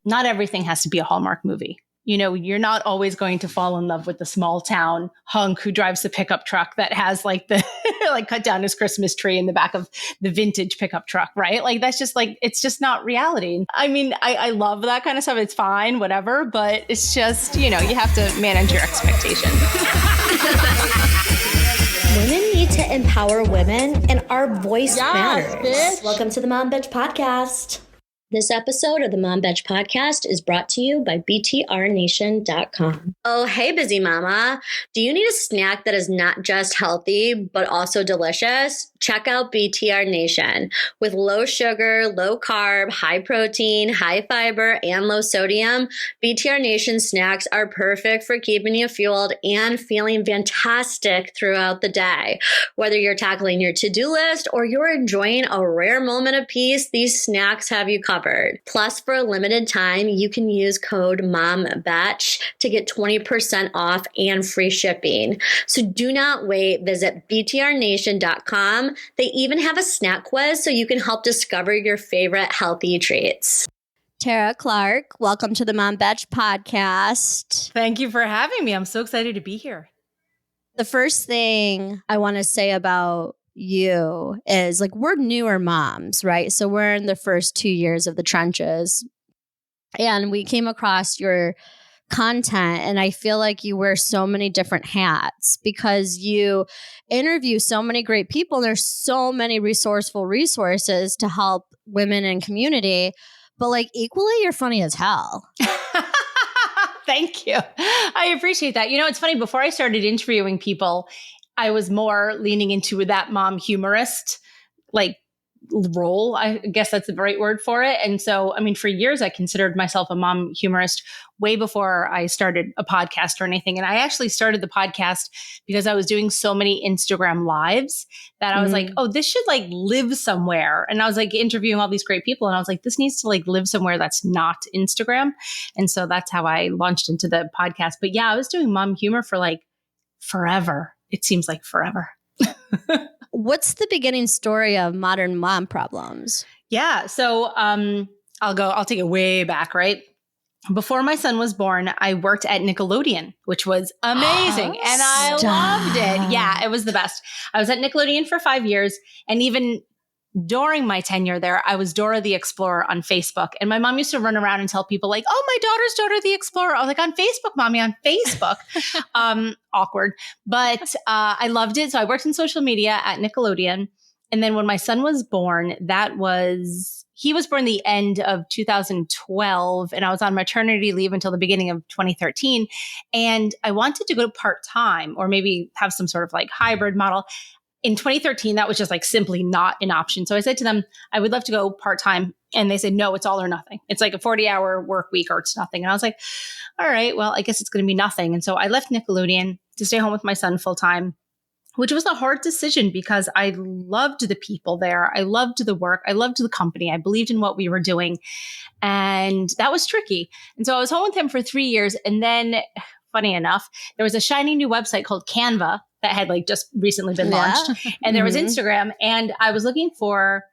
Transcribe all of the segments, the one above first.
not everything has to be a Hallmark movie. You know, you're not always going to fall in love with the small town hunk who drives the pickup truck that has like the like cut down his Christmas tree in the back of the vintage pickup truck, right? Like that's just like, it's just not reality. I mean, I love that kind of stuff. It's fine, whatever, but it's just, you know, you have to manage your expectations. Women need to empower women, and our voice matters. Bitch. Welcome to the Mom Bitch Podcast. This episode of the Mom Bitch Podcast is brought to you by BTRNation.com. Oh, hey, busy mama. Do you need a snack that is not just healthy, but also delicious? Check out BTR Nation. With low sugar, low carb, high protein, high fiber, and low sodium, BTR Nation snacks are perfect for keeping you fueled and feeling fantastic throughout the day. Whether you're tackling your to-do list or you're enjoying a rare moment of peace, these snacks have you covered. Plus, for a limited time, you can use code MOMBATCH to get 20% off and free shipping. So do not wait. Visit BTRNation.com. They even have a snack quiz so you can help discover your favorite healthy treats. Tara Clark, welcome to the Mom Bitch Podcast. Thank you for having me. I'm so excited to be here. The first thing I want to say about you is like, we're newer moms, right? So we're in the first 2 years of the trenches, and we came across your content, and I feel like you wear so many different hats because you interview so many great people, and there's so many resourceful resources to help women in community, but like equally you're funny as hell. Thank you. I appreciate that. You know, it's funny, before I started interviewing people, I was more leaning into that mom humorist like role. I guess that's the right word for it. And so, I mean, for years, I considered myself a mom humorist way before I started a podcast or anything. And I actually started the podcast because I was doing so many Instagram lives that I was like, oh, this should like live somewhere. And I was like interviewing all these great people. And I was like, this needs to like live somewhere that's not Instagram. And so that's how I launched into the podcast. But yeah, I was doing mom humor for like forever. It seems like forever. What's the beginning story of Modern Mom Problems? Yeah. So I'll take it way back, right? Before my son was born, I worked at Nickelodeon, which was amazing. And I loved it. Yeah, it was the best. I was at Nickelodeon for 5 years. And even during my tenure there, I was Dora the Explorer on Facebook. And my mom used to run around and tell people like, oh, my daughter's Dora the Explorer. I was like, on Facebook, mommy, on Facebook. Awkward. But I loved it. So I worked in social media at Nickelodeon. And then when my son was born, he was born the end of 2012. And I was on maternity leave until the beginning of 2013. And I wanted to go part-time or maybe have some sort of like hybrid model. In 2013, that was just like simply not an option. So I said to them, I would love to go part-time. And they said, no, it's all or nothing. It's like a 40-hour work week or it's nothing. And I was like, all right, well, I guess it's going to be nothing. And so I left Nickelodeon to stay home with my son full-time, which was a hard decision because I loved the people there. I loved the work. I loved the company. I believed in what we were doing. And that was tricky. And so I was home with him for 3 years. And then, funny enough, there was a shiny new website called Canva that had like just recently been launched. And there was Instagram. And I was looking for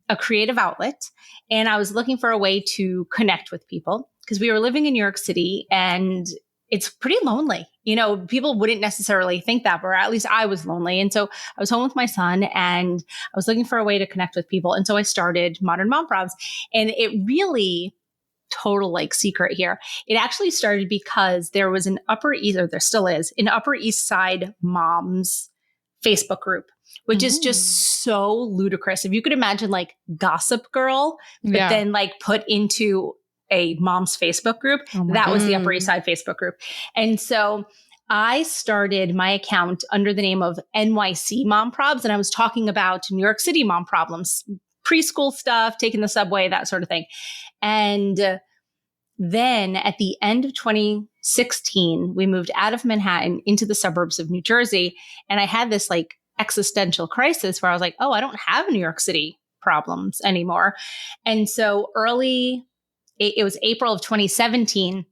a creative outlet. And I was looking for a way to connect with people because we were living in New York City and it's pretty lonely. You know, people wouldn't necessarily think that, or at least I was lonely. And so I was home with my son and I was looking for a way to connect with people. And so I started Modern Mom Problems. And it really, total like secret here, it actually started because there was there still is, an Upper East Side moms Facebook group, which is just so ludicrous. If you could imagine like Gossip Girl, but then like put into a mom's Facebook group, that was the Upper East Side Facebook group. And so I started my account under the name of NYC Mom Probs. And I was talking about New York City mom problems, preschool stuff, taking the subway, that sort of thing. And then at the end of 2016, we moved out of Manhattan into the suburbs of New Jersey. And I had this like existential crisis where I was like, oh, I don't have New York City problems anymore. And so it was April of 2017.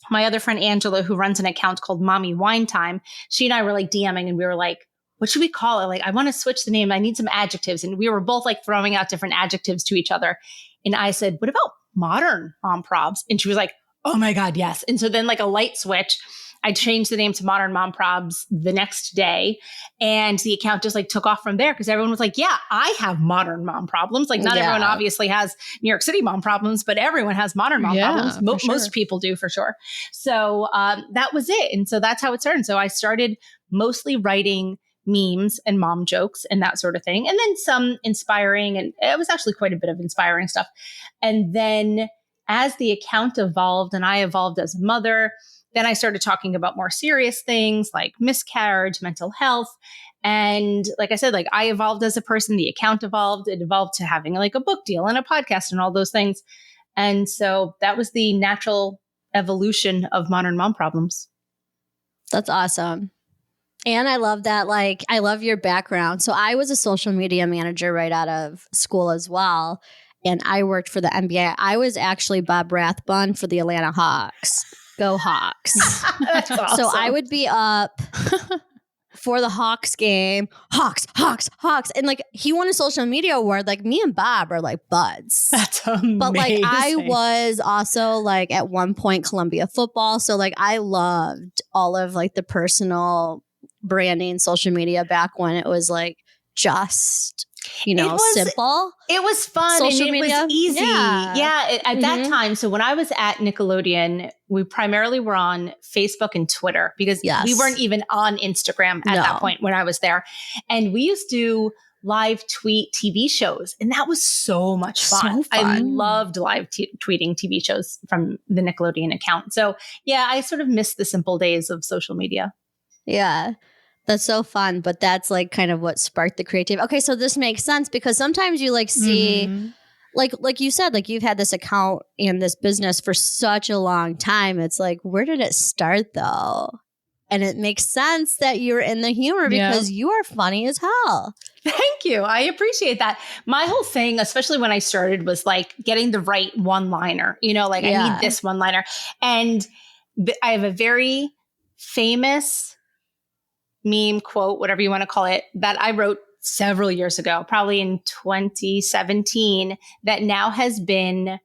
My other friend, Angela, who runs an account called Mommy Wine Time, she and I were like DMing and we were like, what should we call it? Like, I want to switch the name. I need some adjectives. And we were both like throwing out different adjectives to each other. And I said, what about modern mom probs? And she was like, oh my God, yes. And so then like a light switch, I changed the name to Modern Mom Probs the next day. And the account just like took off from there because everyone was like, yeah, I have modern mom problems. Like not everyone obviously has New York City mom problems, but everyone has modern mom problems. Most people do for sure. So that was it. And so that's how it started. So I started mostly writing memes and mom jokes and that sort of thing. And then some inspiring, and it was actually quite a bit of inspiring stuff. And then as the account evolved and I evolved as a mother, then I started talking about more serious things like miscarriage, mental health. And like I said, like I evolved as a person, the account evolved, it evolved to having like a book deal and a podcast and all those things. And so that was the natural evolution of Modern Mom Problems. That's awesome. And I love that, like, I love your background. So I was a social media manager right out of school as well. And I worked for the NBA. I was actually Bob Rathbun for the Atlanta Hawks. Go Hawks. That's awesome. So I would be up for the Hawks game. Hawks. And like he won a social media award. Like me and Bob are like buds. That's amazing. But like I was also like at one point Columbia football. So like I loved all of like the personal branding social media back when it was like just, simple. It was fun social and it media was easy. Yeah. At that time. So when I was at Nickelodeon, we primarily were on Facebook and Twitter because we weren't even on Instagram at that point when I was there. And we used to live tweet TV shows. And that was so much fun. I loved live tweeting TV shows from the Nickelodeon account. So yeah, I sort of missed the simple days of social media. Yeah. That's so fun, but that's like kind of what sparked the creative. Okay, so this makes sense because sometimes you like see, like you said, like you've had this account and this business for such a long time. It's like, where did it start though? And it makes sense that you're in the humor because you are funny as hell. Thank you. I appreciate that. My whole thing, especially when I started, was like getting the right one-liner. I need this one-liner. And I have a very famous meme, quote, whatever you want to call it, that I wrote several years ago, probably in 2017, that now has been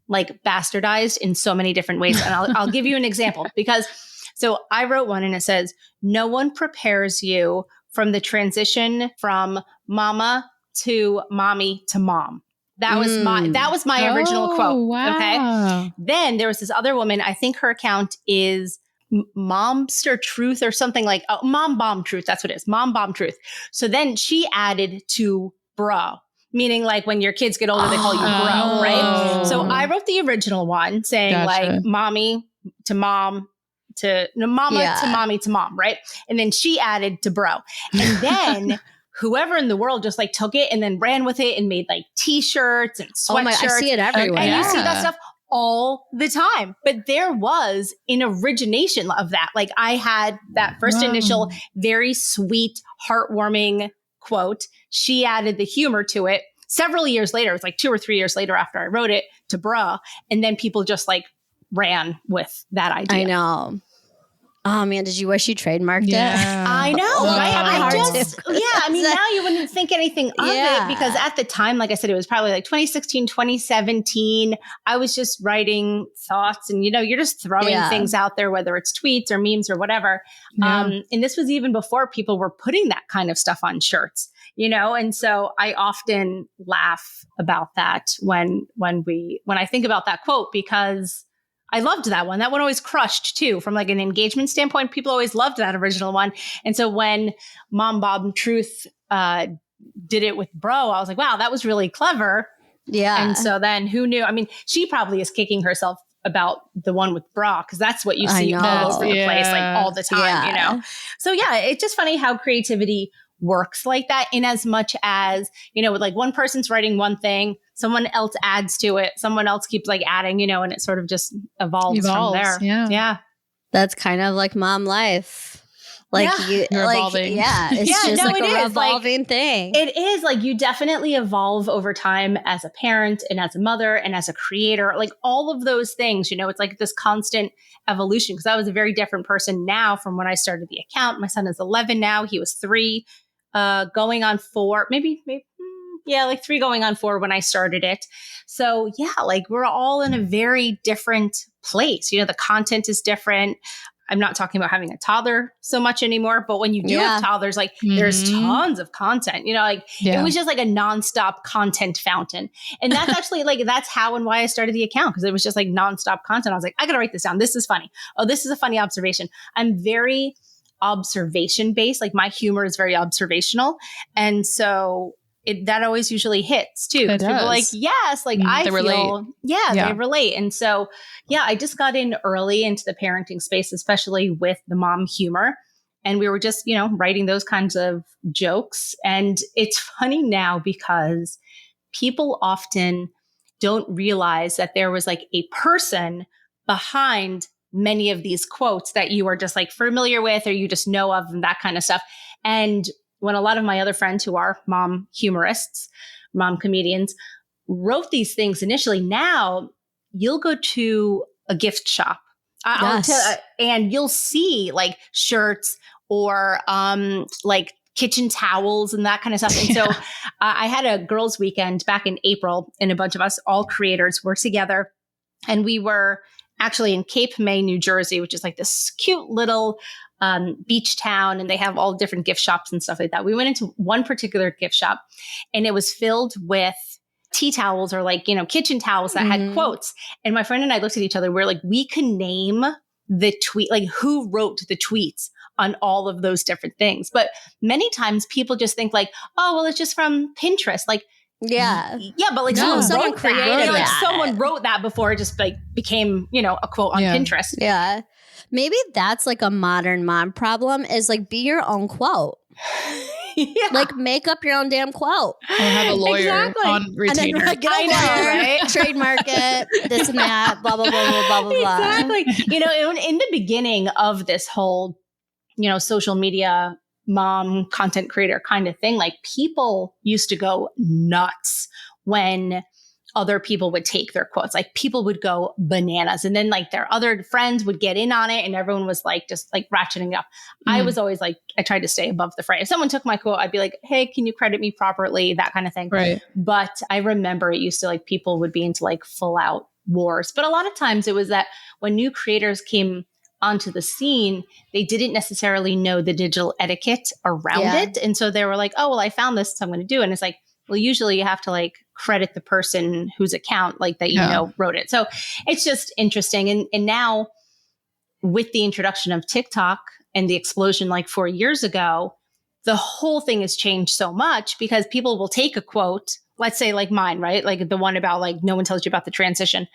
like bastardized in so many different ways. And I'll give you an example because so I wrote one and it says, no one prepares you from the transition from mama to mommy to mom. That was my original quote. Wow. Okay. Then there was this other woman, I think her account is Momster Truth or something like Mom Bomb Truth. That's what it is. Mom Bomb Truth. So then she added to bro, meaning like when your kids get older, they call you bro, right? So I wrote the original one saying like mommy to mom to mama to mommy to mom, right? And then she added to bro. And then whoever in the world just like took it and then ran with it and made like t-shirts and sweatshirts. I see it everywhere. And you see that stuff all the time. But there was an origination of that. Like I had that first initial, very sweet, heartwarming quote. She added the humor to it. Several years later, it was like 2 or 3 years later after I wrote it, to bruh. And then people just like ran with that idea. I know. Oh man, did you wish you trademarked it? I know, right? I mean, now you wouldn't think anything of it because at the time, like I said, it was probably like 2016, 2017. I was just writing thoughts and, you're just throwing things out there, whether it's tweets or memes or whatever. And this was even before people were putting that kind of stuff on shirts, and so I often laugh about that when I think about that quote because I loved that one. That one always crushed too. From like an engagement standpoint, people always loved that original one. And so when Mom Bob Truth did it with bro, I was like, wow, that was really clever. Yeah. And so then who knew? I mean, she probably is kicking herself about the one with bra because that's what you see all over the place, like all the time, So yeah, it's just funny how creativity works like that in as much as, with like one person's writing one thing, someone else adds to it, someone else keeps like adding, and it sort of just evolves from there. Yeah. That's kind of like mom life. Like you're evolving. It's just like a revolving thing. It is like you definitely evolve over time as a parent and as a mother and as a creator, like all of those things, it's like this constant evolution because I was a very different person now from when I started the account. My son is 11 now. He was 3. Going on 4, maybe like 3 going on 4 when I started it. So yeah, like we're all in a very different place. You know, the content is different. I'm not talking about having a toddler so much anymore, but when you do have toddlers, like there's tons of content, you know, like it was just like a nonstop content fountain. And that's actually like, that's how and why I started the account. Cause it was just like nonstop content. I was like, I gotta write this down. This is funny. Oh, this is a funny observation. I'm very observation based. Like my humor is very observational. And so that always usually hits too. People are like, yes, like I feel, relate. They relate. And so, I just got in early into the parenting space, especially with the mom humor. And we were just, writing those kinds of jokes. And it's funny now because people often don't realize that there was like a person behind many of these quotes that you are just like familiar with, or you just know of, and that kind of stuff. And when a lot of my other friends who are mom humorists, mom comedians, wrote these things initially, now you'll go to a gift shop and you'll see like shirts or like kitchen towels and that kind of stuff. And so I had a girls' weekend back in April, and a bunch of us, all creators, were together, and we were actually in Cape May, New Jersey, which is like this cute little beach town, and they have all different gift shops and stuff like that. We went into one particular gift shop, and it was filled with tea towels, or like, kitchen towels that had quotes. And my friend and I looked at each other. We're like, we can name the tweet, like who wrote the tweets on all of those different things. But many times people just think like, oh, well, it's just from Pinterest. Like, but like someone created that. Like someone wrote that before it just like became, a quote on Pinterest. Yeah. Maybe that's like a modern mom problem, is like be your own quote. Like make up your own damn quote. Or have a lawyer on retainer. And then get a lawyer, right? Trademark it, this and that, blah, blah, blah, blah, blah, blah, blah. Exactly. In the beginning of this whole, social media mom content creator kind of thing, like people used to go nuts when other people would take their quotes. Like people would go bananas, and then like their other friends would get in on it, and everyone was like just like ratcheting it up. I was always like, I tried to stay above the fray. If someone took my quote, I'd be like, hey, can you credit me properly? That kind of thing. Right. But I remember it used to like people would be into like full out wars. But a lot of times it was that when new creators came onto the scene, they didn't necessarily know the digital etiquette around it. And so they were like, oh, well, I found this, so I'm going to do it. And it's like, well, usually you have to like credit the person whose account like that, wrote it. So it's just interesting. And now with the introduction of TikTok and the explosion like 4 years ago, the whole thing has changed so much, because people will take a quote, let's say like mine, right? Like the one about like, no one tells you about the transition.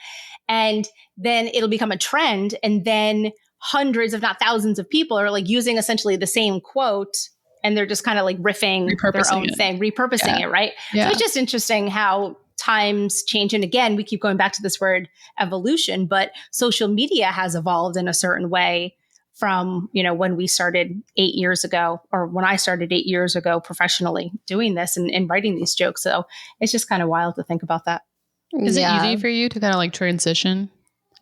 And then it'll become a trend. And then hundreds, if not thousands of people are like using essentially the same quote, and they're just kind of like riffing their own thing, repurposing it, right? So it's just interesting how times change. And again, we keep going back to this word evolution, but social media has evolved in a certain way from, when we started 8 years ago, or when I started 8 years ago professionally doing this and writing these jokes. So it's just kind of wild to think about that. Is it easy for you to kind of like transition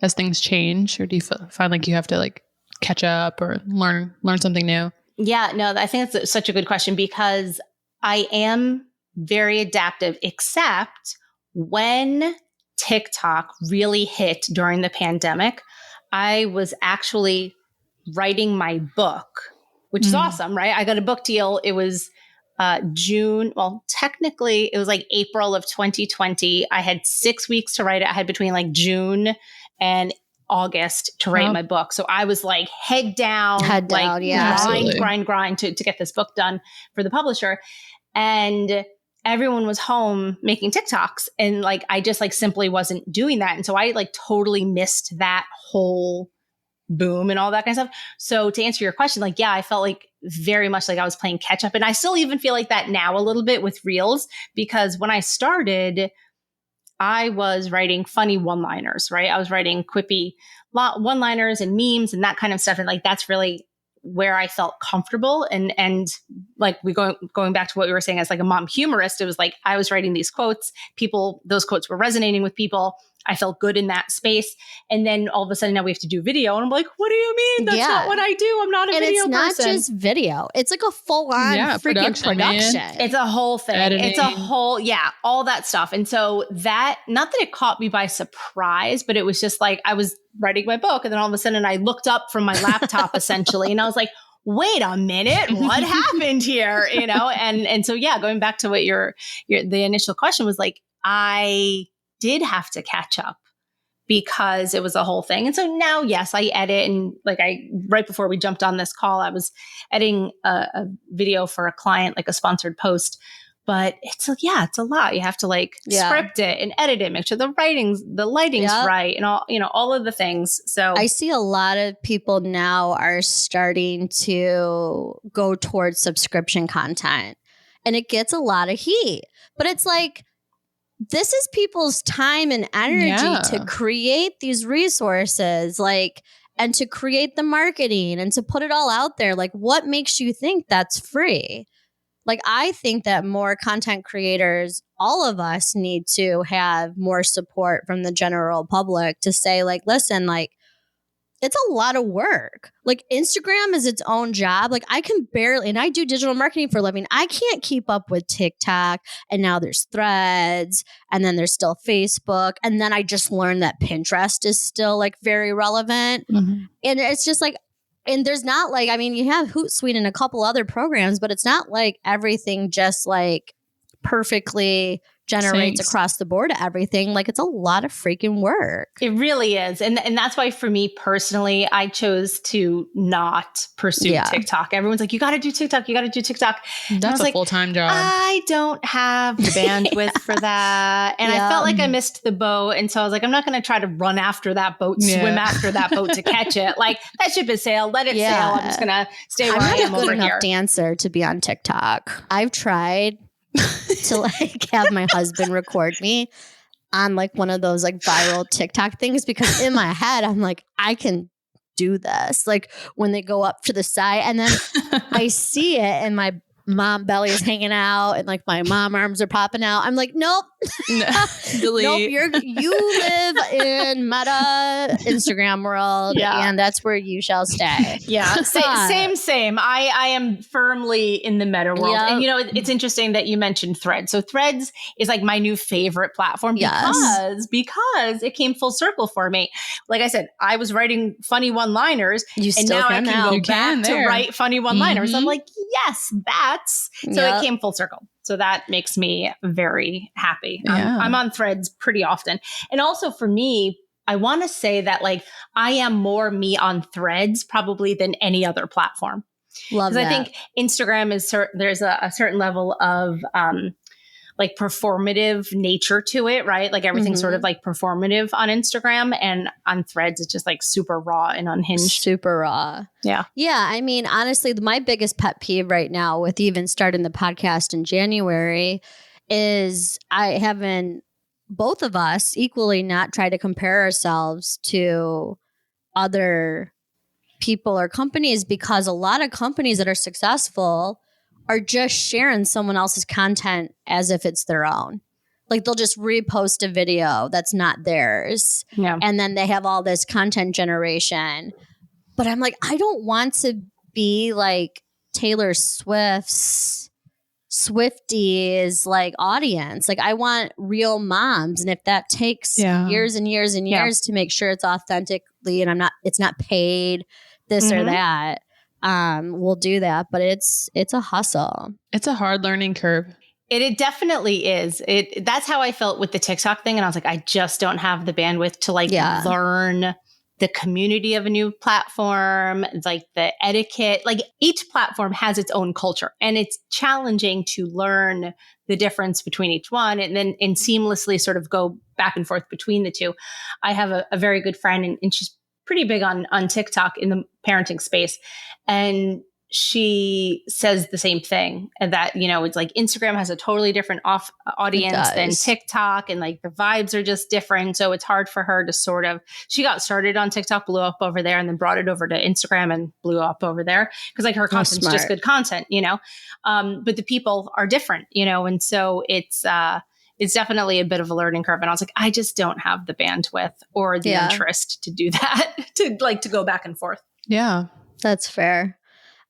as things change, or do you find like you have to like catch up or learn something new? Yeah, no, I think that's such a good question, because I am very adaptive, except when TikTok really hit during the pandemic, I was actually writing my book, which is awesome, right? I got a book deal. It was June. Well, technically it was like April of 2020. I had 6 weeks to write it. I had between like June and August to write my book. So I was like head down, grind to get this book done for the publisher. And everyone was home making TikToks. And like, I just like simply wasn't doing that. And so I like totally missed that whole boom and all that kind of stuff. So to answer your question, like, I felt like very much like I was playing catch up. And I still even feel like that now a little bit with Reels, because when I started, I was writing funny one-liners, right? I was writing quippy one-liners and memes and that kind of stuff. And like, that's really where I felt comfortable. And like going back to what we were saying as like a mom humorist, it was like, I was writing these quotes, those quotes were resonating with people. I felt good in that space. And then all of a sudden now we have to do video. And I'm like, what do you mean? That's not what I do. I'm not a video person. And it's not just video. It's like a full-on freaking production. It's a whole thing. Editing. It's a whole, all that stuff. And so that, not that it caught me by surprise, but it was just like, I was writing my book and then all of a sudden I looked up from my laptop essentially and I was like, wait a minute, what happened here? And so, going back to what the initial question was like, I did have to catch up because it was a whole thing. And so now, yes, I edit and right before we jumped on this call, I was editing a video for a client, like a sponsored post. But it's a lot. You have to script it and edit it, make sure the lighting's right and all of the things. So I see a lot of people now are starting to go towards subscription content and it gets a lot of heat, but it's like, this is people's time and energy to create these resources, and to create the marketing and to put it all out there. Like, what makes you think that's free? I think that more content creators, all of us need to have more support from the general public to say, listen, it's a lot of work. Instagram is its own job. I can barely, and I do digital marketing for a living. I can't keep up with TikTok. And now there's Threads, and then there's still Facebook. And then I just learned that Pinterest is still very relevant. Mm-hmm. And it's just and there's not you have Hootsuite and a couple other programs, but it's not everything just perfectly generates across the board everything. It's a lot of freaking work. It really is. And that's why for me personally, I chose to not pursue TikTok. Everyone's like, you got to do TikTok. You got to do TTikTok. That's a full-time job. I don't have the bandwidth for that. And I felt like I missed the boat. And so I was like, I'm not going to try to run after that boat, swim after that boat to catch it. That ship has sailed. Let it sail. I'm just going to stay where I am over here. I'm not a good enough dancer to be on TikTok. I've tried to have my husband record me on one of those viral TikTok things, because in my head I'm like, I can do this. When they go up to the side and then I see it and my mom belly is hanging out and my mom arms are popping out. I'm like, nope. Delete. Nope, you live in Meta Instagram world, and that's where you shall stay. Yeah, same. I am firmly in the Meta world. Yep. And it's interesting that you mentioned Threads. So Threads is my new favorite platform because it came full circle for me. Like I said, I was writing funny one-liners, and now I can go back to write funny one-liners. Mm-hmm. I'm like, yes, so it came full circle. So that makes me very happy. I'm on Threads pretty often. And also for me, I want to say that I am more me on Threads probably than any other platform. Love that. Because I think Instagram is there's a certain level of performative nature to it, right? Everything's sort of performative on Instagram, and on Threads, it's just super raw and unhinged. Super raw. Yeah. Yeah. I mean, honestly, my biggest pet peeve right now with even starting the podcast in January is both of us equally not try to compare ourselves to other people or companies, because a lot of companies that are successful are just sharing someone else's content as if it's their own. They'll just repost a video that's not theirs. Yeah. And then they have all this content generation. But I'm like, I don't want to be Taylor Swift's Swifties audience. I want real moms. And if that takes years and years and years to make sure it's authentically and it's not paid this or that, we'll do that. But it's a hustle. It's a hard learning curve. It definitely is. That's how I felt with the TikTok thing. And I was like, I just don't have the bandwidth to learn the community of a new platform, the etiquette. Each platform has its own culture, and it's challenging to learn the difference between each one and seamlessly sort of go back and forth between the two. I have a very good friend, and she's pretty big on TikTok in the parenting space. And she says the same thing, and that, it's Instagram has a totally different audience than TikTok, and the vibes are just different. So it's hard for her to she got started on TikTok, blew up over there, and then brought it over to Instagram and blew up over there. Cause her content's just good content, but the people are different, and so it's it's definitely a bit of a learning curve. And I was like, I just don't have the bandwidth or the interest to do that, to go back and forth. Yeah. That's fair.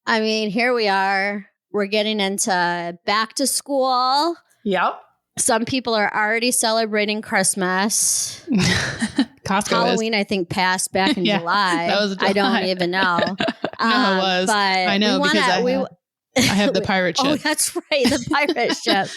I mean, here we are. We're getting into back to school. Yep. Some people are already celebrating Christmas. Halloween, I think, passed back in July. That was July. I don't even know. No, it was. But I know because I have the pirate ship. Oh, that's right. The pirate ship.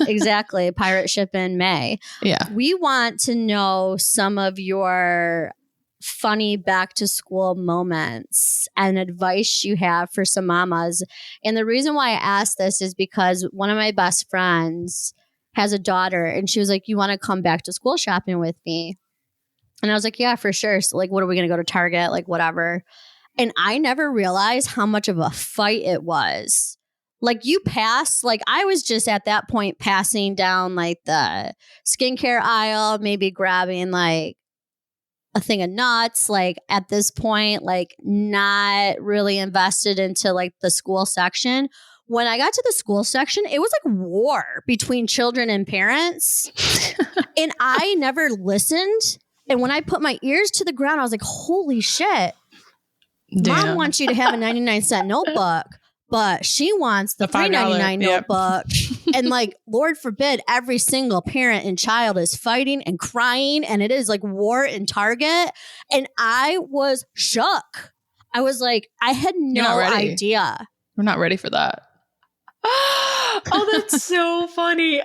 Exactly. Pirate ship in May. Yeah. We want to know some of your funny back to school moments and advice you have for some mamas. And the reason why I asked this is because one of my best friends has a daughter and she was like, you want to come back to school shopping with me? And I was like, yeah, for sure. So like, what are we going to go to Target? Like, whatever. And I never realized how much of a fight it was. Like you pass, like I was just at that point passing down like the skincare aisle, maybe grabbing like a thing of nuts. Like at this point, like not really invested into like the school section. When I got to the school section, it was like war between children and parents. And I never listened. And when I put my ears to the ground, I was like, holy shit. Damn. Mom wants you to have a 99-cent notebook, but she wants the $3.99 notebook. And like, Lord forbid, every single parent and child is fighting and crying. And it is like war in Target. And I was shook. I was like, I had no idea. We're not ready for that. Oh, that's so funny.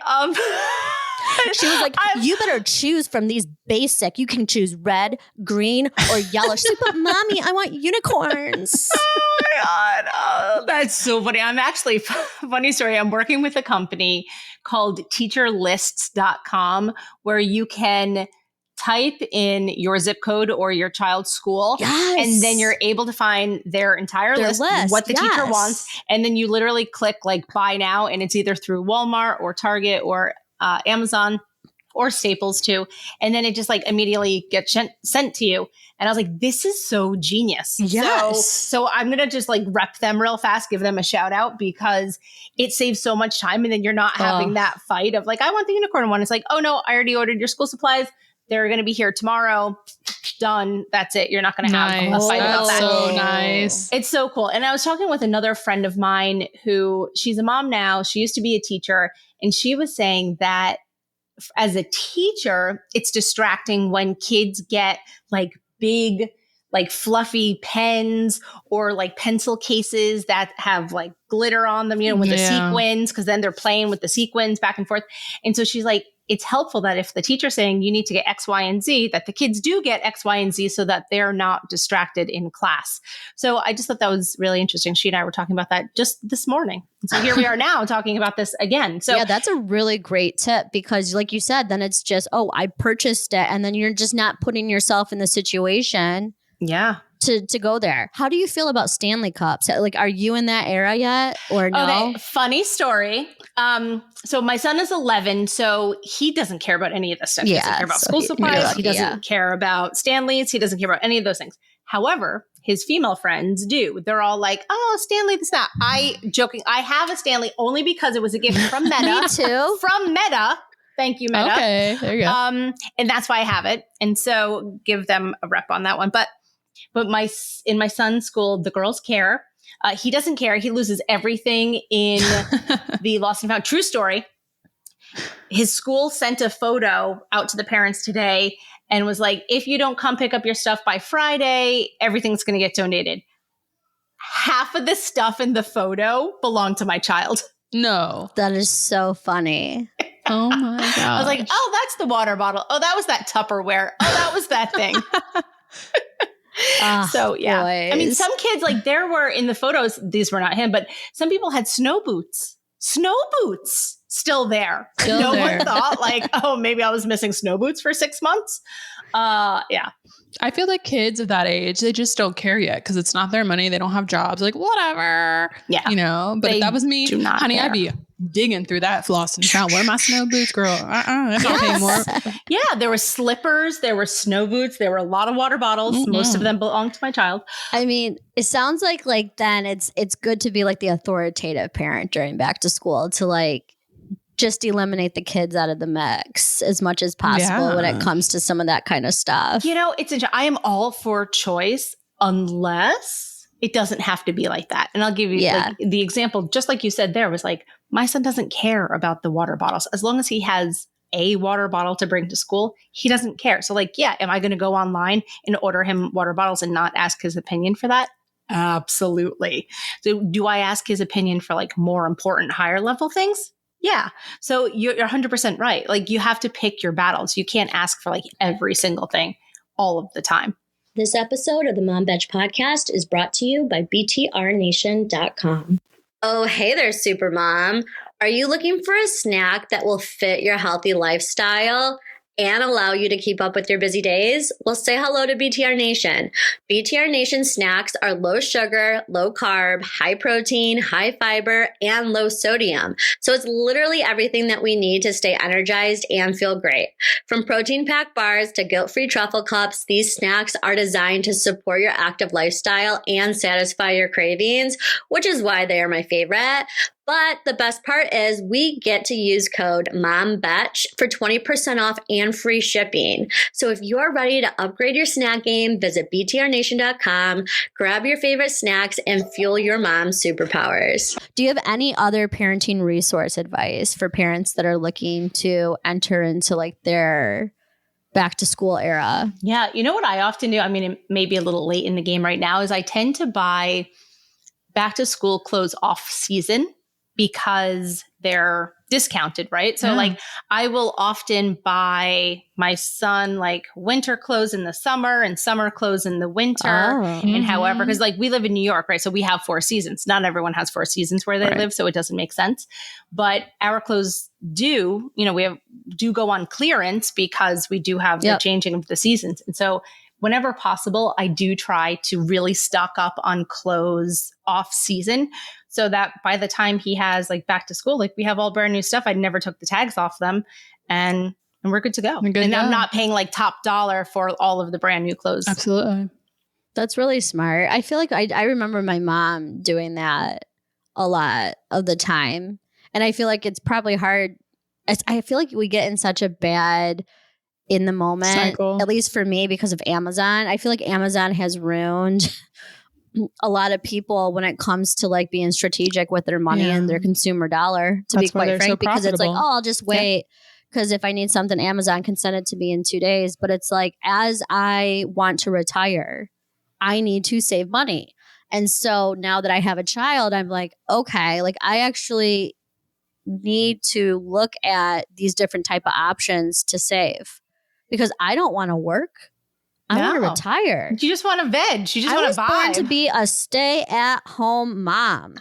She was like, you better choose from these basic. You can choose red, green, or yellow. She's like, but mommy, I want unicorns. Oh my God. Oh, that's so funny. I'm actually, funny story. I'm working with a company called teacherlists.com where you can type in your zip code or your child's school. Yes. And then you're able to find their entire list, what the teacher wants. And then you literally click like buy now. And it's either through Walmart or Target or Amazon or Staples too. And then it just like immediately gets sent to you. And I was like, this is so genius. Yes. So I'm going to just like rep them real fast, give them a shout out because it saves so much time. And then you're not having that fight of like, I want the unicorn one. It's like, oh no, I already ordered your school supplies. They're going to be here tomorrow. Done. That's it. You're not going to have a fight about that. So nice. It's so cool. And I was talking with another friend of mine who she's a mom now. She used to be a teacher. And she was saying that as a teacher, it's distracting when kids get like big, like fluffy pens or like pencil cases that have like glitter on them, you know, with the sequins, because then they're playing with the sequins back and forth. And so she's like, it's helpful that if the teacher's saying you need to get X, Y, and Z, that the kids do get X, Y, and Z so that they're not distracted in class. So I just thought that was really interesting. She and I were talking about that just this morning. And so here we are now talking about this again. So yeah, that's a really great tip because like you said, then it's just, oh, I purchased it. And then you're just not putting yourself in the situation. Yeah. To go there. How do you feel about Stanley Cups? Like, are you in that era yet or no? Okay, funny story. So my son is 11, so he doesn't care about any of this stuff. He doesn't care about school supplies. He doesn't care about Stanleys. He doesn't care about any of those things. However, his female friends do. They're all like, oh, Stanley, this, that. I have a Stanley only because it was a gift from Meta. Me too. From Meta. Thank you, Meta. Okay, there you go. And that's why I have it. And so give them a rep on that one. But in my son's school, the girls care. He doesn't care. He loses everything in the lost and found. True story. His school sent a photo out to the parents today and was like, if you don't come pick up your stuff by Friday, everything's going to get donated. Half of the stuff in the photo belonged to my child. No. That is so funny. Oh my God. I was like, oh, that's the water bottle. Oh, that was that Tupperware. Oh, that was that thing. So yeah, boys. I mean, some kids like there were in the photos, these were not him, but some people had snow boots still there. No one thought like, oh, maybe I was missing snow boots for 6 months. Yeah. I feel like kids of that age, they just don't care yet because it's not their money. They don't have jobs. Like, whatever. Yeah. You know, but if that was me, honey, care. I'd be digging through that floss and found, where are my snow boots, girl? That's not paying more. Yeah. There were slippers. There were snow boots. There were a lot of water bottles. Mm-hmm. Most of them belonged to my child. I mean, it sounds like then it's good to be like the authoritative parent during back to school to like just eliminate the kids out of the mix as much as possible when it comes to some of that kind of stuff. You know, it's I am all for choice unless it doesn't have to be like that. And I'll give you like, the example, just like you said there, was like, my son doesn't care about the water bottles. As long as he has a water bottle to bring to school, he doesn't care. So like, yeah, am I going to go online and order him water bottles and not ask his opinion for that? Absolutely. So do I ask his opinion for like more important, higher level things? Yeah. So you're 100% right. Like you have to pick your battles. You can't ask for like every single thing all of the time. This episode of the Mom Veg Podcast is brought to you by BTRNation.com. Oh, hey there, Supermom. Are you looking for a snack that will fit your healthy lifestyle and allow you to keep up with your busy days? Well, say hello to BTR Nation. BTR Nation snacks are low sugar, low carb, high protein, high fiber, and low sodium. So it's literally everything that we need to stay energized and feel great. From protein packed bars to guilt-free truffle cups, these snacks are designed to support your active lifestyle and satisfy your cravings, which is why they are my favorite. But the best part is we get to use code MOMBETCH for 20% off and free shipping. So if you're ready to upgrade your snack game, visit btrnation.com, grab your favorite snacks, and fuel your mom's superpowers. Do you have any other parenting resource advice for parents that are looking to enter into like their back to school era? Yeah. You know what I often do? I mean, it may be a little late in the game right now, is I tend to buy back to school clothes off season, because they're discounted, right? So like I will often buy my son like winter clothes in the summer and summer clothes in the winter. And however, because like we live in New York, right? So we have 4 seasons. Not everyone has 4 seasons where they live, so it doesn't make sense. But our clothes do, you know, do go on clearance because we do have the changing of the seasons. And so whenever possible, I do try to really stock up on clothes off season, so that by the time he has like back to school, like we have all brand new stuff. I never took the tags off them, and we're good to go. I'm not paying like top dollar for all of the brand new clothes. Absolutely. That's really smart. I feel like I remember my mom doing that a lot of the time. And I feel like it's probably hard. I feel like we get in such a bad in the moment, cycle. At least for me, because of Amazon. I feel like Amazon has ruined a lot of people when it comes to like being strategic with their money and their consumer dollar, to be quite frank, because it's like, oh, I'll just wait. Because if I need something, Amazon can send it to me in 2 days. But it's like, as I want to retire, I need to save money. And so now that I have a child, I'm like, okay, like I actually need to look at these different type of options to save, because I don't want to work. I want to retire. You just want to veg. You just want to vibe. I was born to be a stay-at-home mom.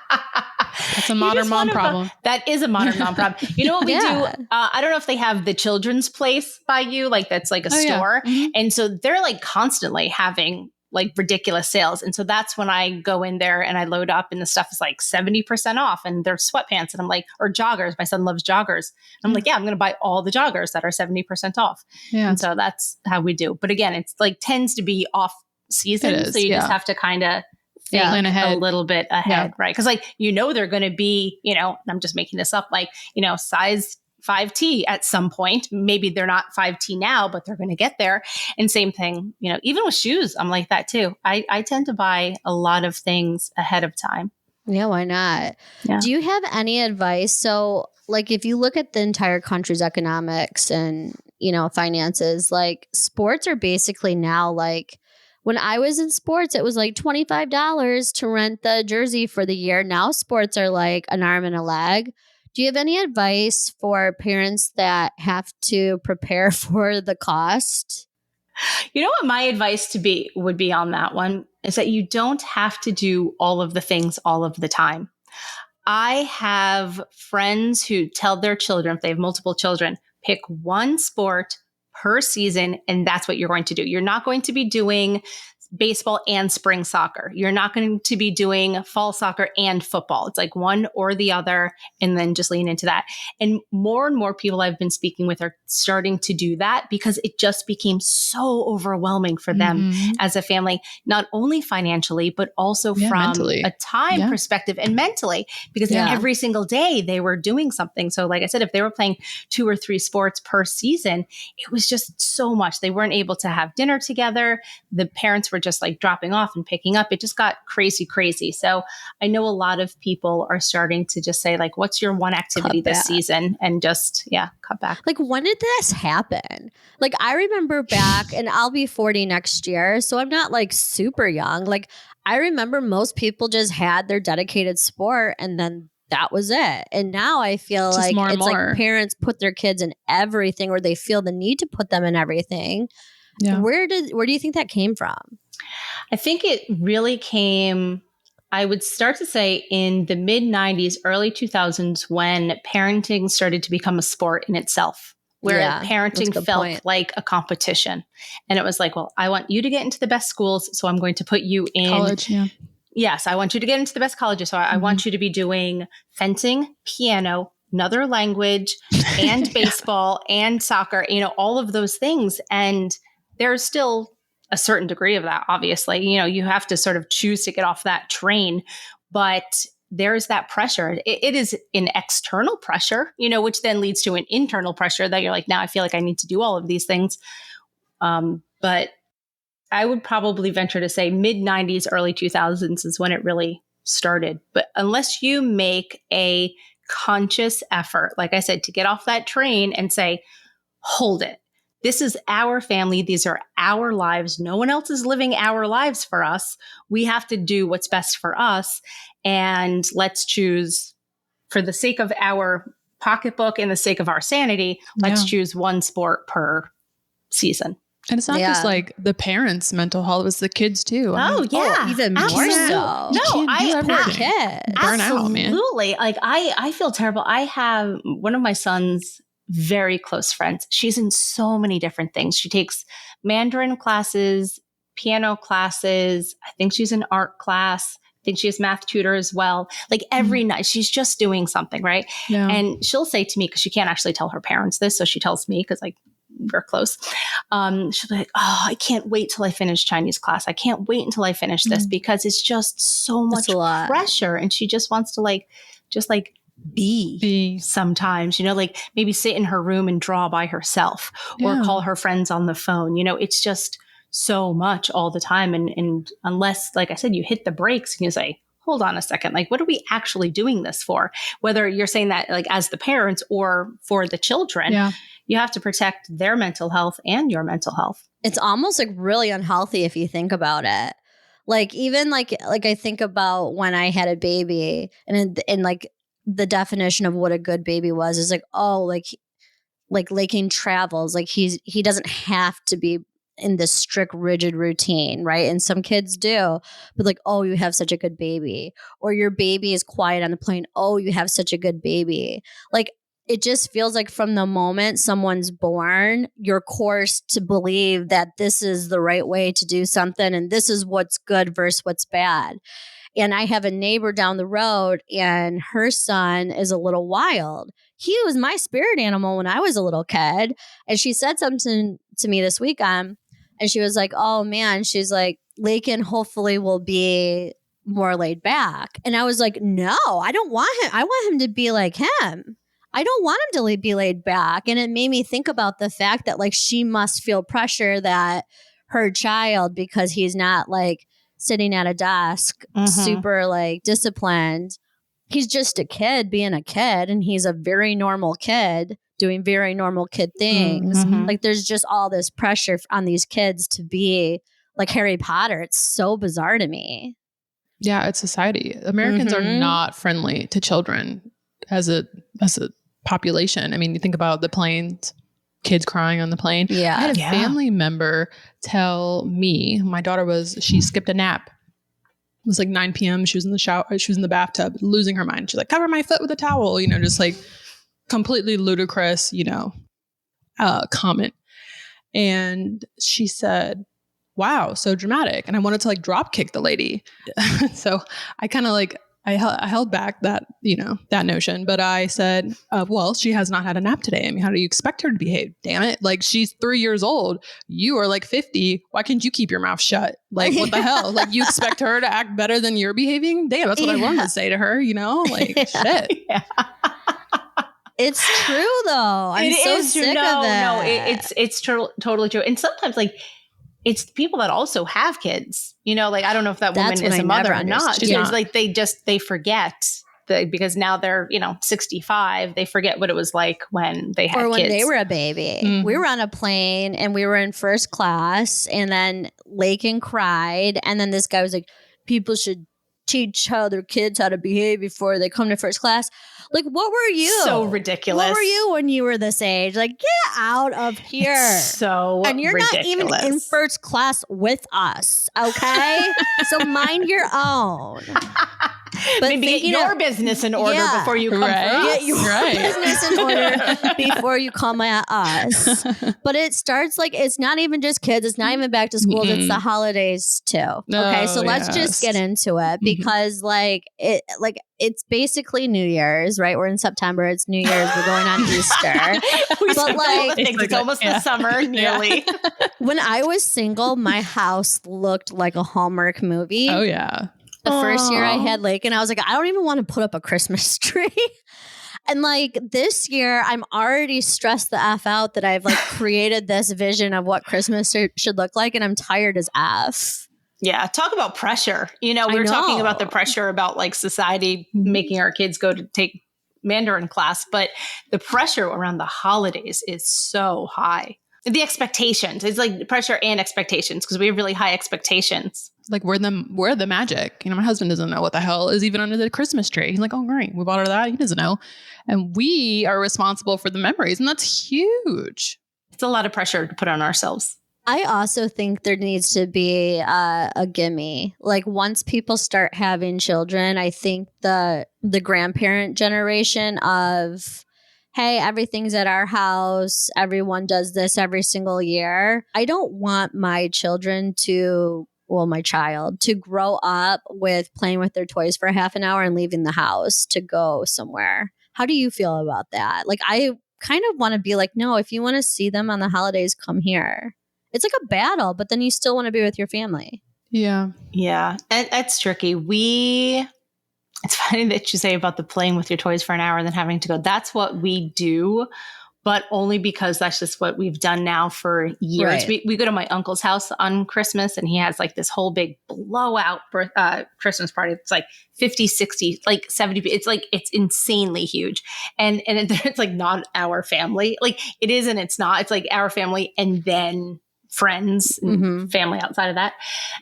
That's a modern mom problem. That is a modern mom problem. You know what we do? I don't know if they have the Children's Place by you, like that's like a store. And so they're like constantly having like ridiculous sales. And so that's when I go in there and I load up and the stuff is like 70% off and they're sweatpants. And I'm like, or joggers. My son loves joggers. And I'm like, yeah, I'm going to buy all the joggers that are 70% off. Yeah. And so that's how we do. But again, it's like tends to be off season. So you just have to kind of think a little bit ahead, right? Because like, you know, they're going to be, you know, I'm just making this up, like, you know, size 5T at some point. Maybe they're not 5T now, but they're going to get there. And same thing, you know, even with shoes, I'm like that too. I tend to buy a lot of things ahead of time. Yeah, why not? Yeah. Do you have any advice? So like if you look at the entire country's economics and, you know, finances, like sports are basically now like, when I was in sports, it was like $25 to rent the jersey for the year. Now sports are like an arm and a leg. Do you have any advice for parents that have to prepare for the cost? You know what my advice would be on that one is that you don't have to do all of the things all of the time. I have friends who tell their children, if they have multiple children, pick one sport per season, and that's what you're going to do. You're not going to be doing baseball and spring soccer. You're not going to be doing fall soccer and football. It's like one or the other, and then just lean into that. And more people I've been speaking with are starting to do that because it just became so overwhelming for them as a family, not only financially, but also from mentally. a time perspective and mentally, because every single day they were doing something. So like I said, if they were playing 2 or 3 sports per season, it was just so much. They weren't able to have dinner together. The parents were just like dropping off and picking up. It just got crazy. So I know a lot of people are starting to just say like, what's your one activity this season? And just, cut back. Like, when did this happen? Like, I remember back, and I'll be 40 next year, so I'm not like super young. Like, I remember most people just had their dedicated sport and then that was it. And now I feel just like it's more. like parents put their kids in everything, or they feel the need to put them in everything. Yeah. Where do you think that came from? I think it really came, I would start to say, in the mid 90s, early 2000s, when parenting started to become a sport in itself, where parenting felt like a competition. And it was like, well, I want you to get into the best schools, so I'm going to put you in college. Yeah. Yes, I want you to get into the best colleges. So I want you to be doing fencing, piano, another language, and baseball and soccer, all of those things. And there's still a certain degree of that, obviously. You have to sort of choose to get off that train, but there's that pressure. It is an external pressure, which then leads to an internal pressure that you're like, now I feel like I need to do all of these things. But I would probably venture to say mid 90s, early 2000s is when it really started. But unless you make a conscious effort, like I said, to get off that train and say, hold it. This is our family. These are our lives. No one else is living our lives for us. We have to do what's best for us. And let's choose, for the sake of our pocketbook and the sake of our sanity, let's choose one sport per season. And it's not just like the parents' mental health, it's the kids too. Even more so. No, burn out, man. Absolutely. Like I feel terrible. I have one of my son's very close friends. She's in so many different things. She takes Mandarin classes, piano classes. I think she's in art class. I think she has math tutor as well. Like every night she's just doing something, right? Yeah. And she'll say to me, because she can't actually tell her parents this, so she tells me because we're close. She'll be like, oh, I can't wait till I finish Chinese class. I can't wait until I finish this because it's just so much pressure. And she just wants to be sometimes, like maybe sit in her room and draw by herself or call her friends on the phone. It's just so much all the time. And unless, like I said, you hit the brakes and you say, hold on a second, like, what are we actually doing this for? Whether you're saying that like as the parents or for the children, you have to protect their mental health and your mental health. It's almost like really unhealthy if you think about it. Like even like I think about when I had a baby, and like the definition of what a good baby was is like, oh, like Lakin travels, like he doesn't have to be in this strict, rigid routine, right? And some kids do, but like, oh, you have such a good baby, or your baby is quiet on the plane. Oh, you have such a good baby. Like, it just feels like from the moment someone's born, you're coerced to believe that this is the right way to do something, and this is what's good versus what's bad. And I have a neighbor down the road, and her son is a little wild. He was my spirit animal when I was a little kid. And she said something to me this weekend, and she was like, oh man, she's like, Lakin hopefully will be more laid back. And I was like, no, I don't want him. I want him to be like him. I don't want him to be laid back. And it made me think about the fact that like she must feel pressure that her child, because he's not like sitting at a desk, super like disciplined. He's just a kid being a kid, and he's a very normal kid doing very normal kid things. Like there's just all this pressure on these kids to be like Harry Potter. It's so bizarre to me. Yeah, it's society. Americans are not friendly to children as a population. I mean, you think about the planes, kids crying on the plane. Yeah. I had a family member tell me, my daughter she skipped a nap. It was like 9 p.m. She was in the shower. She was in the bathtub, losing her mind. She's like, cover my foot with a towel, just like completely ludicrous, comment. And she said, wow, so dramatic. And I wanted to like drop kick the lady. So I kind of like I held back that, that notion, but I said, well, she has not had a nap today. I mean, how do you expect her to behave? Damn it. Like, she's 3 years old. You are like 50. Why can't you keep your mouth shut? Like, what the hell? Like, you expect her to act better than you're behaving? Damn, that's what I learned to say to her, like, shit. Yeah. It's true though. I'm so sick of it. No, it's totally true. And sometimes like it's people that also have kids, like, I don't know if that woman is a mother or not. It's like they forget because now they're, 65, they forget what it was like when they had kids. Or when they were a baby. Mm-hmm. We were on a plane and we were in first class and then Lakin cried. And then this guy was like, people should teach how their kids how to behave before they come to first class. Like, what were you? So ridiculous. What were you when you were this age? Like, get out of here. It's so and you're ridiculous. Not even in first class with us, okay? So mind your own. But maybe get your business in order before you come for us. Get your business in order before you come at us. But it starts like, it's not even just kids. It's not even back to school. It's the holidays too. Okay, so let's just get into it because it's basically New Year's, right? We're in September. It's New Year's. We're going on Easter. But it's almost the summer, nearly. When I was single, my house looked like a Hallmark movie. Oh, yeah. The first year I had Lakin, I was like, I don't even want to put up a Christmas tree. And like this year, I'm already stressed the F out that I've like created this vision of what Christmas should look like. And I'm tired as F. Yeah. Talk about pressure. We were talking about the pressure about like society making our kids go to take Mandarin class, but the pressure around the holidays is so high. The expectations, it's like pressure and expectations because we have really high expectations. Like we're the magic. My husband doesn't know what the hell is even under the Christmas tree. He's like, oh, great. We bought her that. He doesn't know. And we are responsible for the memories. And that's huge. It's a lot of pressure to put on ourselves. I also think there needs to be a gimme. Like once people start having children, I think the grandparent generation of, hey, everything's at our house. Everyone does this every single year. I don't want my child to grow up with playing with their toys for half an hour and leaving the house to go somewhere. How do you feel about that? Like, I kind of want to be like, no, if you want to see them on the holidays, come here. It's like a battle, but then you still want to be with your family. Yeah. Yeah. And that's tricky. It's funny that you say about the playing with your toys for an hour and then having to go. That's what we do, but only because that's just what we've done now for years. Right. We go to my uncle's house on Christmas and he has like this whole big blowout Christmas party. It's like 50, 60, like 70. It's insanely huge. And it's like not our family. Like it is and it's not. It's like our family and then friends and family outside of that.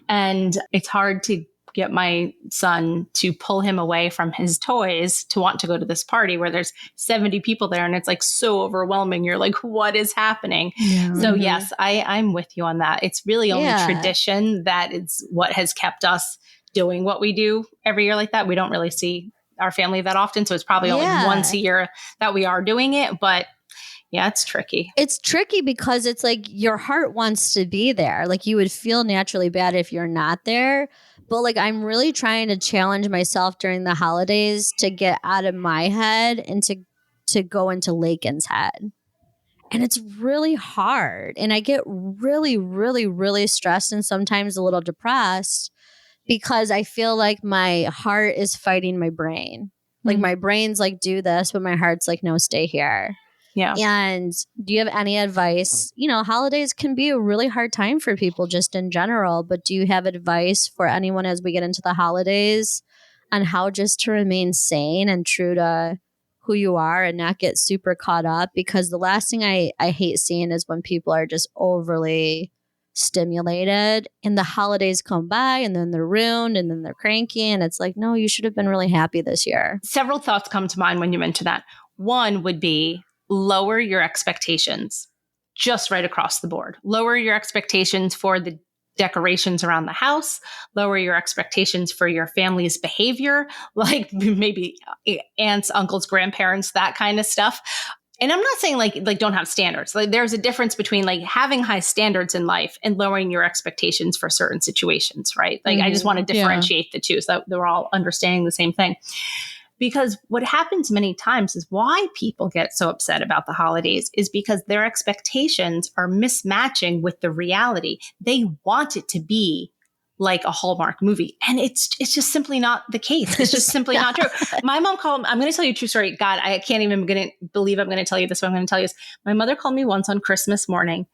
And it's hard to get my son to pull him away from his toys to want to go to this party where there's 70 people there and it's like so overwhelming. You're like, what is happening? Yeah. So yes, I'm with you on that. It's really only tradition that is what has kept us doing what we do every year like that. We don't really see our family that often. So it's probably only once a year that we are doing it. But yeah, it's tricky. It's tricky because it's like your heart wants to be there. Like you would feel naturally bad if you're not there. But like I'm really trying to challenge myself during the holidays to get out of my head and to go into Lakin's head. And it's really hard. And I get really, really, really stressed and sometimes a little depressed because I feel like my heart is fighting my brain. Like my brain's like, do this, but my heart's like, no, stay here. Yeah. And do you have any advice? Holidays can be a really hard time for people just in general, but do you have advice for anyone as we get into the holidays on how just to remain sane and true to who you are and not get super caught up? Because the last thing I hate seeing is when people are just overly stimulated and the holidays come by and then they're ruined and then they're cranky and it's like, no, you should have been really happy this year. Several thoughts come to mind when you mention that. One would be lower your expectations just right across the board. Lower your expectations for the decorations around the house, lower your expectations for your family's behavior, like maybe aunts, uncles, grandparents, that kind of stuff. And I'm not saying like don't have standards. Like there's a difference between like having high standards in life and lowering your expectations for certain situations, right? Like I just want to differentiate the two so that they're all understanding the same thing. Because what happens many times is why people get so upset about the holidays is because their expectations are mismatching with the reality. They want it to be like a Hallmark movie. And it's just simply not the case. It's just simply not true. My mom called, I'm going to tell you a true story. God, I can't even believe I'm going to tell you this. What I'm going to tell you is my mother called me once on Christmas morning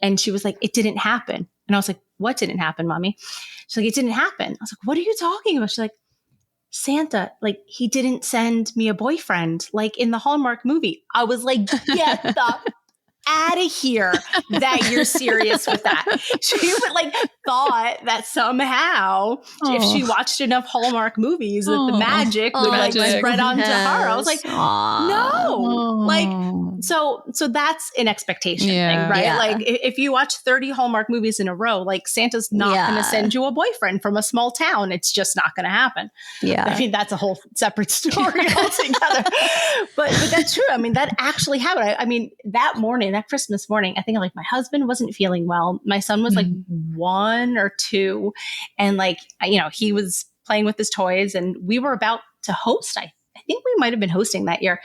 and she was like, it didn't happen. And I was like, what didn't happen, mommy? She's like, it didn't happen. I was like, what are you talking about? She's like, Santa, like he didn't send me a boyfriend like in the Hallmark movie. I was like, get the out of here that you're serious with that. She would like thought that somehow if she watched enough Hallmark movies that the magic would like spread onto her. I was like, no, like so that's an expectation thing, right? Yeah. Like if you watch 30 Hallmark movies in a row, like Santa's not going to send you a boyfriend from a small town. It's just not going to happen. Yeah. I mean, that's a whole separate story altogether. But that's true. I mean, that actually happened. I mean, that morning, that Christmas morning, I think like my husband wasn't feeling well. My son was like 1 or 2. And like, you know, he was playing with his toys and we were about to host. I think we might've been hosting that year.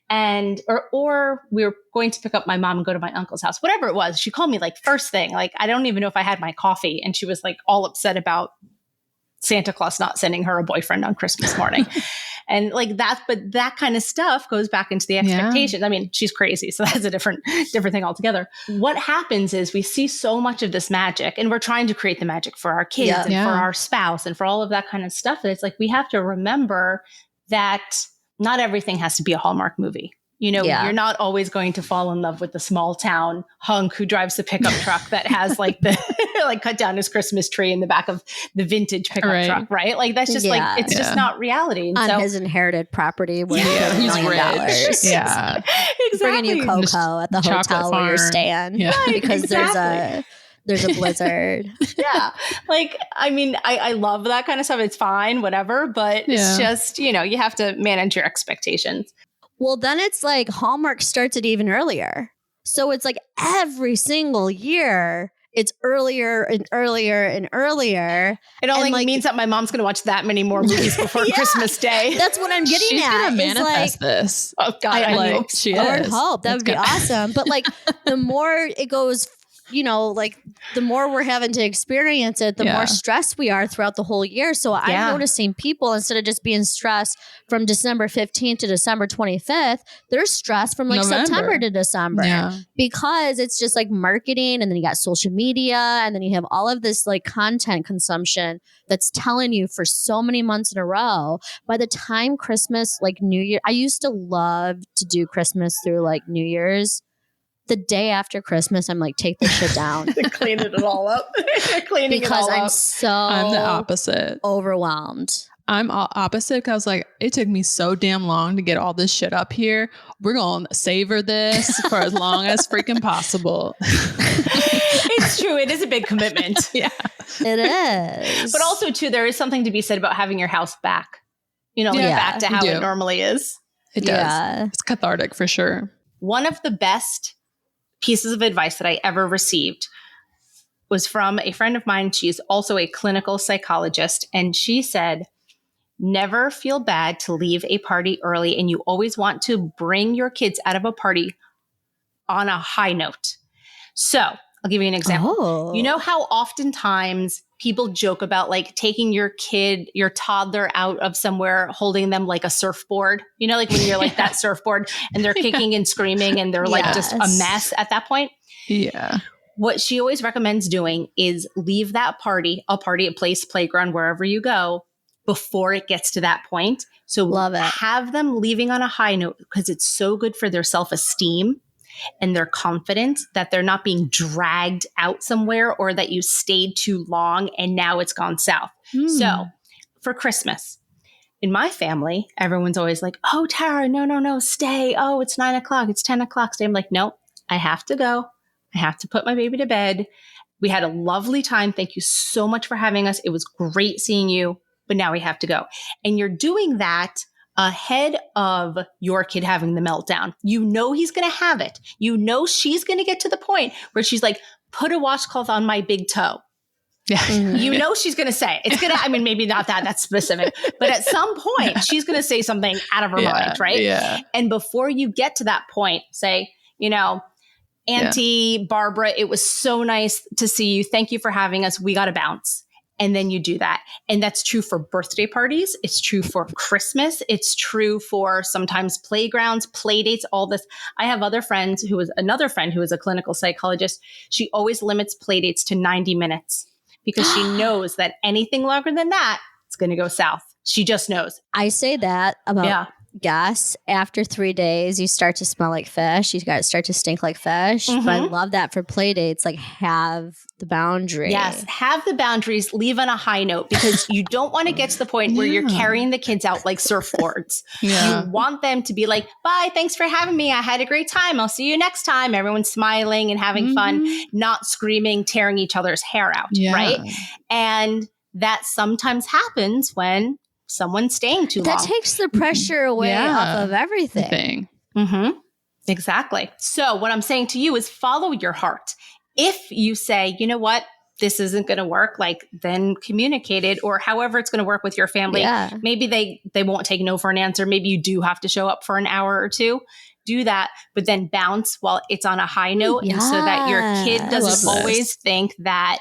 And, or we were going to pick up my mom and go to my uncle's house, whatever it was. She called me like first thing, like, I don't even know if I had my coffee. And she was like all upset about Santa Claus not sending her a boyfriend on Christmas morning. And like that, but that kind of stuff goes back into the expectations. I mean, she's crazy. So that's a different thing altogether. What happens is we see so much of this magic and we're trying to create the magic for our kids and for our spouse and for all of that kind of stuff. And it's like, we have to remember that not everything has to be a Hallmark movie. You know, you're not always going to fall in love with the small town hunk who drives the pickup truck that has like the like cut down his Christmas tree in the back of the vintage pickup truck, right? Like that's just like it's just not reality. And on his inhereded property where he's $1 million. rich. Yeah, exactly. Bringing you cocoa at the hotel where you're staying because there's a blizzard. Like, I mean, I love that kind of stuff. It's fine, whatever. But it's just, you know, you have to manage your expectations. Well, then it's like Hallmark starts it even earlier. So it's like every single year, it's earlier and earlier and earlier. It only means that my mom's going to watch that many more movies before Christmas Day. That's what I'm getting She's at. She's going to manifest this. Oh, God. I hope she I is. would hope. That would be awesome. But like the more it goes, you know, like the more we're having to experience it, the more stressed we are throughout the whole year. So I'm noticing people, instead of just being stressed from December 15th to December 25th, they're stressed from like September to December because it's just like marketing. And then you got social media and then you have all of this like content consumption that's telling you for so many months in a row. By the time Christmas, like New Year, I used to love to do Christmas through like New Year's. The day after Christmas, I'm like, take this shit down. Cleaning it all up. Because I'm the opposite. Overwhelmed. I'm opposite because I was like, it took me so damn long to get all this shit up here. We're going to savor this for as long as freaking possible. It's true. It is a big commitment. It is. But also, too, there is something to be said about having your house back. You know, back to how it normally is. It does. Yeah. It's cathartic for sure. One of the best pieces of advice that I ever received was from a friend of mine. She's also a clinical psychologist. And she said, never feel bad to leave a party early. And you always want to bring your kids out of a party on a high note. So I'll give you an example. You know how oftentimes people joke about like taking your toddler out of somewhere, holding them like a surfboard, you know, like when you're like that surfboard and they're kicking and screaming and they're like just a mess at that point. Yeah. What she always recommends doing is leave that party, a place, playground, wherever you go, before it gets to that point. So love it. Have them leaving on a high note because it's so good for their self-esteem and their confidence that they're not being dragged out somewhere or that you stayed too long and now it's gone south. So for Christmas, in my family, everyone's always like, oh, Tara, no, stay. Oh, it's 9 o'clock. It's 10 o'clock. Stay. I'm like, no, I have to go. I have to put my baby to bed. We had a lovely time. Thank you so much for having us. It was great seeing you, but now we have to go. And you're doing that ahead of your kid having the meltdown. You know he's going to have it. You know she's going to get to the point where she's like, put a washcloth on my big toe. Yeah. You know she's going to say, it's going to, I mean, maybe not that's specific, but at some point she's going to say something out of her mind, right? Yeah. And before you get to that point, say, Auntie Barbara, it was so nice to see you. Thank you for having us. We got to bounce. And then you do that. And that's true for birthday parties. It's true for Christmas. It's true for sometimes playgrounds, play dates, all this. I have another friend who is a clinical psychologist. She always limits play dates to 90 minutes because she knows that anything longer than that, it's going to go south. She just knows. I say that about gas. After 3 days, you start to smell like fish. You start to stink like fish. Mm-hmm. But I love that for play dates. Like, have the boundary. Yes, have the boundaries. Leave on a high note because you don't want to get to the point where you're carrying the kids out like surfboards. You want them to be like, bye, thanks for having me. I had a great time. I'll see you next time. Everyone's smiling and having fun, not screaming, tearing each other's hair out, right? And that sometimes happens when someone's staying too long. That takes the pressure away off of everything. Exactly. So what I'm saying to you is follow your heart. If you say, you know what, this isn't going to work, like then communicate it, or however it's going to work with your family. Yeah. Maybe they won't take no for an answer. Maybe you do have to show up for an hour or two. Do that, but then bounce while it's on a high note, and so that your kid doesn't always think that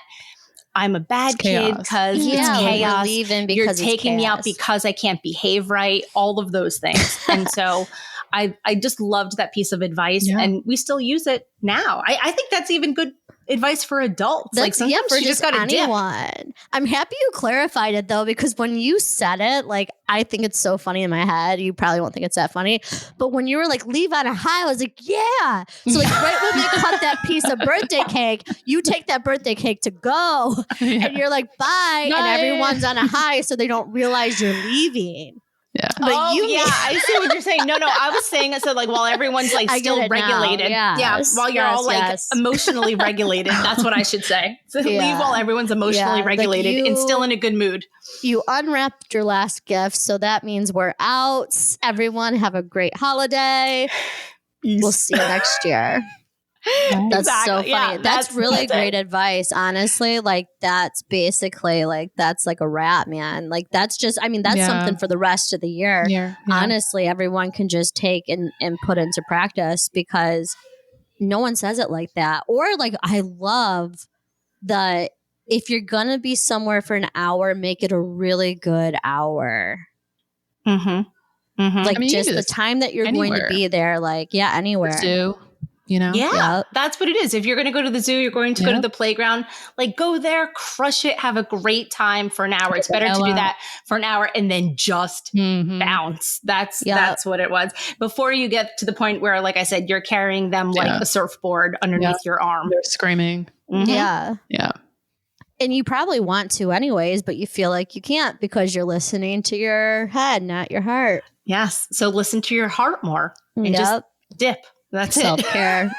I'm a bad kid because it's chaos. You're taking me out because I can't behave right. All of those things. And so I just loved that piece of advice, and we still use it now. I think that's even good advice for adults. That's, like sometimes for you just got to anyone. dip. I'm happy you clarified it though, because when you said it, like, I think it's so funny in my head. You probably won't think it's that funny, but when you were like, leave on a high, I was like, yeah. So like right when they cut that piece of birthday cake, you take that birthday cake to go and you're like, bye. And everyone's on a high so they don't realize you're leaving. Yeah. But I see what you're saying. No, I was saying it so like while everyone's like still regulated. While you're all like emotionally regulated. That's what I should say. So leave while everyone's emotionally regulated and still in a good mood. You unwrapped your last gift, so that means we're out. Everyone have a great holiday. We'll see you next year. That's so funny. Yeah, that's really great advice. Honestly, like that's basically like that's like a wrap, man. Like that's just, I mean, that's something for the rest of the year. Honestly, everyone can just take and put into practice because no one says it like that. Or like, I love the, if you're gonna be somewhere for an hour, make it a really good hour. Like I mean, just the time that you're going to be there. Like, anywhere. That's what it is. If you're going to go to the zoo, you're going to go to the playground, like go there, crush it, have a great time for an hour. It's better to do that for an hour and then just bounce. That's what it was. Before you get to the point where, like I said, you're carrying them like a surfboard underneath your arm. They're screaming. Yeah. And you probably want to anyways, but you feel like you can't because you're listening to your head, not your heart. Yes. So listen to your heart more and just dip. That's self-care.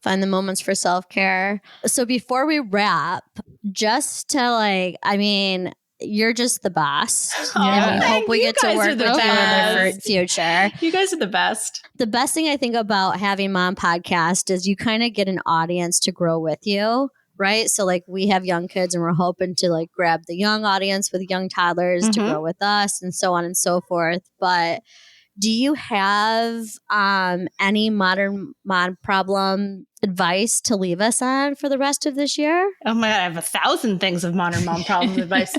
Find the moments for self-care. So before we wrap, just to like, I mean, you're just the best. And we hope we get to work with you in the future. You guys are the best. The best thing I think about having Mom Podcast is you kind of get an audience to grow with you, right? So like we have young kids and we're hoping to like grab the young audience with young toddlers to grow with us and so on and so forth. But do you have any modern mom problem advice to leave us on for the rest of this year? Oh my God, I have 1,000 things of modern mom problem advice.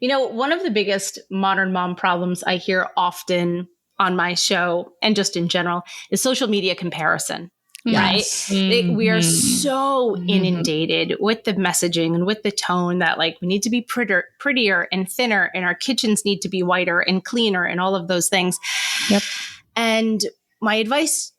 One of the biggest modern mom problems I hear often on my show and just in general is social media comparison. Right? We are so inundated with the messaging and with the tone that like we need to be prettier and thinner and our kitchens need to be whiter and cleaner and all of those things. And my advice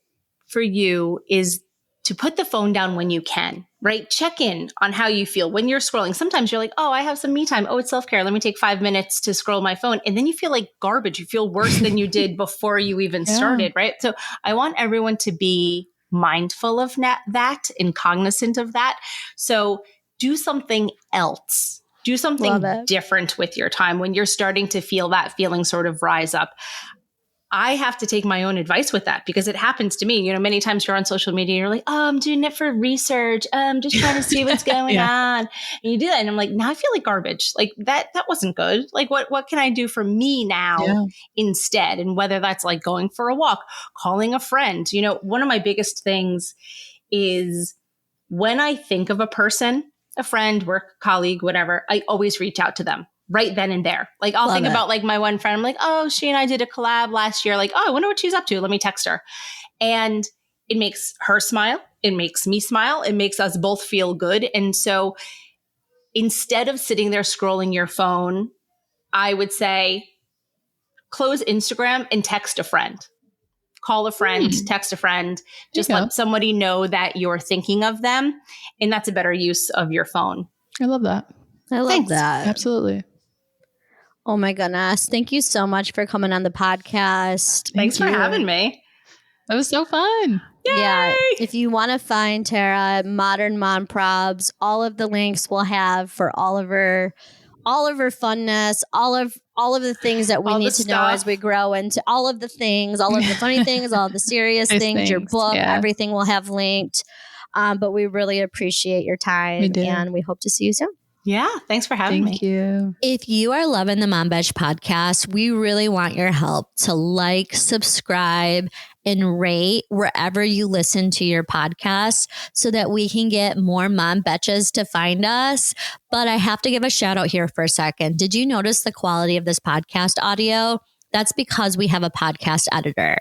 for you is to put the phone down when you can, right? Check in on how you feel when you're scrolling. Sometimes you're like, oh, I have some me time. Oh, it's self-care. Let me take 5 minutes to scroll my phone. And then you feel like garbage. You feel worse than you did before you even started, right? So I want everyone to be mindful of that and cognizant of that. So do something else Do something Love it. different with your time when you're starting to feel that feeling sort of rise up. I have to take my own advice with that because it happens to me. You know, many times you're on social media and you're like, oh, I'm doing it for research. I'm just trying to see what's going on. And you do that. And I'm like, now I feel like garbage. Like that wasn't good. Like what can I do for me now instead? And whether that's like going for a walk, calling a friend. You know, one of my biggest things is when I think of a person, a friend, work colleague, whatever, I always reach out to them. Right then and there. Like I'll think about like my one friend. I'm like, oh, she and I did a collab last year. Like, oh, I wonder what she's up to. Let me text her. And it makes her smile. It makes me smile. It makes us both feel good. And so instead of sitting there scrolling your phone, I would say close Instagram and text a friend. Call a friend, text a friend, just let somebody know that you're thinking of them. And that's a better use of your phone. I love that. I love that. Absolutely. Oh my goodness. Thank you so much for coming on the podcast. Thanks for having me. That was so fun. Yay! Yeah. If you want to find Tara, Modern Mom Probs, all of the links we'll have for all of her funness, all of the things that we need to know as we grow into all of the things, all of the funny things, all of the serious things, your book, everything we'll have linked. But we really appreciate your time and we hope to see you soon. Yeah. Thanks for having me. Thank you. If you are loving the Mom Betch podcast, we really want your help to like, subscribe, and rate wherever you listen to your podcast so that we can get more Mom Betches to find us. But I have to give a shout out here for a second. Did you notice the quality of this podcast audio? That's because we have a podcast editor.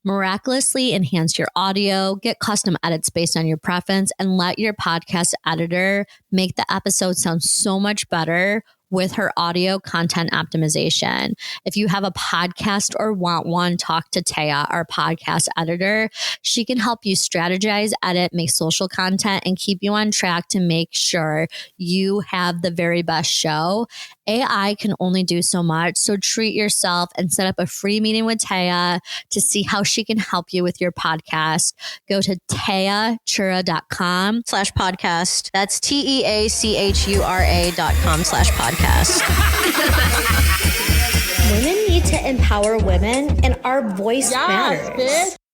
Miraculously enhance your audio, get custom edits based on your preference, and let your podcast editor make the episode sound so much better with her audio content optimization. If you have a podcast or want one, talk to Taya, our podcast editor. She can help you strategize, edit, make social content, and keep you on track to make sure you have the very best show. AI can only do so much, so treat yourself and set up a free meeting with Taya to see how she can help you with your podcast. Go to tayachura.com/podcast. That's TEACHURA.com/podcast. Women need to empower women, and our voice matters. Bitch.